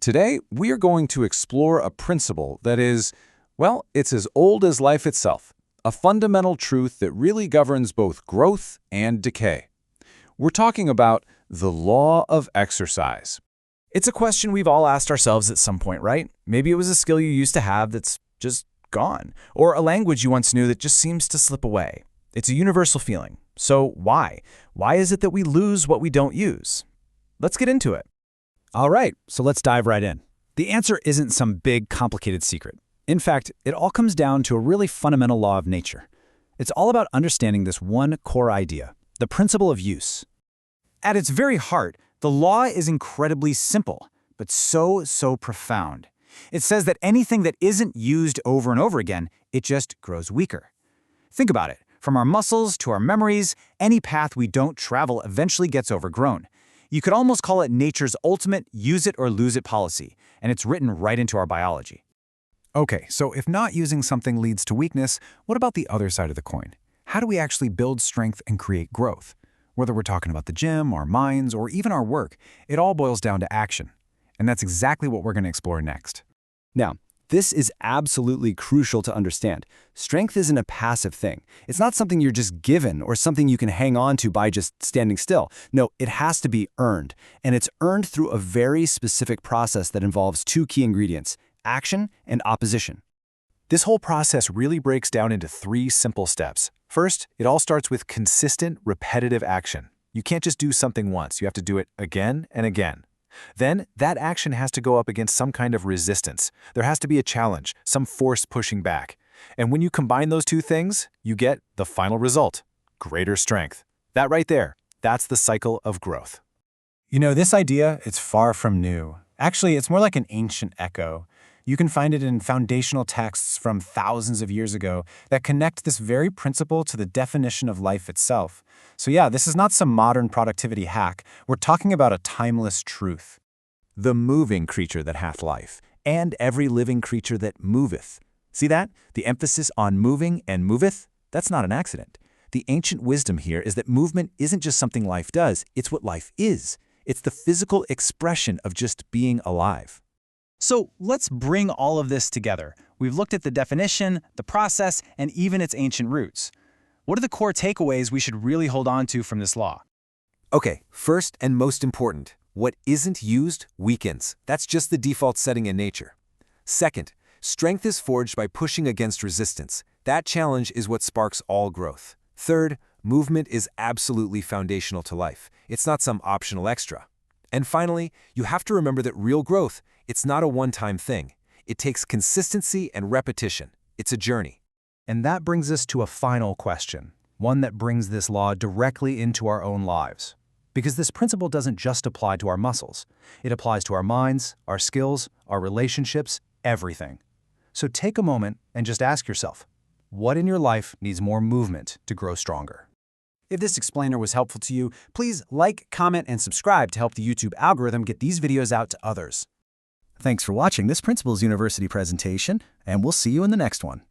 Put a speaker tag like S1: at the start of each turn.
S1: Today, we are going to explore a principle that is, well, it's as old as life itself, a fundamental truth that really governs both growth and decay. We're talking about the law of exercise.
S2: It's a question we've all asked ourselves at some point, right? Maybe it was a skill you used to have that's just gone, or a language you once knew that just seems to slip away. It's a universal feeling. So why? Why is it that we lose what we don't use? Let's get into it.
S3: All right, so let's dive right in. The answer isn't some big, complicated secret. In fact, it all comes down to a really fundamental law of nature. It's all about understanding this one core idea, the principle of use. At its very heart, the law is incredibly simple, but so profound. It says that anything that isn't used over and over again, it just grows weaker. Think about it. From our muscles to our memories, any path we don't travel eventually gets overgrown. You could almost call it nature's ultimate use it or lose it policy, and it's written right into our biology.
S4: Okay, so if not using something leads to weakness, what about the other side of the coin? How do we actually build strength and create growth? Whether we're talking about the gym, our minds, or even our work, it all boils down to action. And that's exactly what we're going to explore next.
S3: Now, this is absolutely crucial to understand. Strength isn't a passive thing. It's not something you're just given or something you can hang on to by just standing still. No, it has to be earned. And it's earned through a very specific process that involves two key ingredients: action and opposition.
S4: This whole process really breaks down into 3 simple steps. First, it all starts with consistent, repetitive action. You can't just do something once. You have to do it again and again. Then, that action has to go up against some kind of resistance. There has to be a challenge, some force pushing back. And when you combine those 2 things, you get the final result: greater strength. That right there, that's the cycle of growth.
S5: You know, this idea, it's far from new. Actually, it's more like an ancient echo. You can find it in foundational texts from thousands of years ago that connect this very principle to the definition of life itself. So yeah, this is not some modern productivity hack. We're talking about a timeless truth.
S4: The moving creature that hath life, and every living creature that moveth. See that? The emphasis on moving and moveth? That's not an accident. The ancient wisdom here is that movement isn't just something life does, it's what life is. It's the physical expression of just being alive.
S2: So let's bring all of this together. We've looked at the definition, the process, and even its ancient roots. What are the core takeaways we should really hold on to from this law?
S1: Okay, first and most important, what isn't used weakens. That's just the default setting in nature. Second, strength is forged by pushing against resistance. That challenge is what sparks all growth. Third, movement is absolutely foundational to life. It's not some optional extra. And finally, you have to remember that real growth, it's not a one-time thing. It takes consistency and repetition. It's a journey.
S3: And that brings us to a final question, one that brings this law directly into our own lives. Because this principle doesn't just apply to our muscles. It applies to our minds, our skills, our relationships, everything. So take a moment and just ask yourself, what in your life needs more movement to grow stronger? If this explainer was helpful to you, please like, comment, and subscribe to help the YouTube algorithm get these videos out to others. Thanks for watching this Principles University presentation, and we'll see you in the next one.